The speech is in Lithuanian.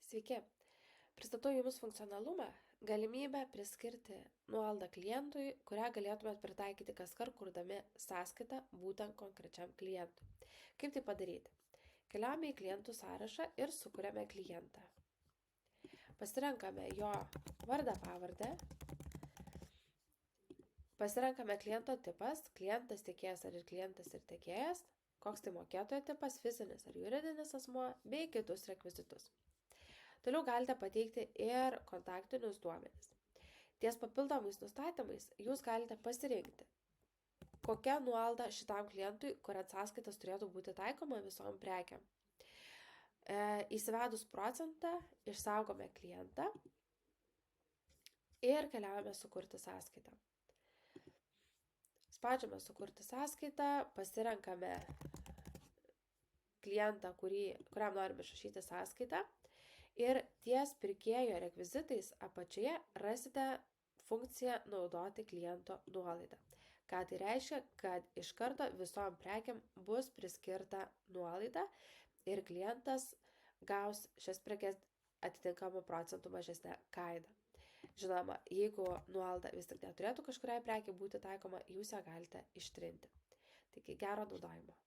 Sveiki. Pristatau Jums funkcionalumą, galimybę priskirti nuolaidą klientui, kurią galėtumėt pritaikyti kaskart kurdami sąskaitą būtent konkrečiam klientui. Kaip tai padaryti? Keliaujame į klientų sąrašą ir sukuriame klientą. Pasirenkame jo vardą, pavardę. Pasirenkame kliento tipas, klientas, tiekėjas ar ir klientas ir tiekėjas, koks tai mokėtojo tipas, fizinis ar juridinis asmuo, bei kitus rekvizitus. Toliau galite pateikti ir kontaktinius duomenis. Ties papildomais nustatymais jūs galite pasirinkti, kokia nuolaida šitam klientui, kuriant sąskaitas turėtų būti taikoma visom prekiam. Įsivedus procentą, išsaugome klientą ir keliaujame sukurti sąskaitą. Spaudžiame sukurti sąskaitą, pasirenkame klientą, kuriam norime išrašyti sąskaitą ir ties pirkėjo rekvizitais apačioje rasite funkciją naudoti kliento nuolaidą. Ką tai reiškia, kad iš karto visom prekiam bus priskirta nuolaida ir klientas gaus šias prekes atitinkamų procentų mažesnę kainą. Žinoma, jeigu nuolaida vis tik neturėtų kažkuriai prekiai būti taikoma, jūs ją galite ištrinti. Taigi, gero naudojimo.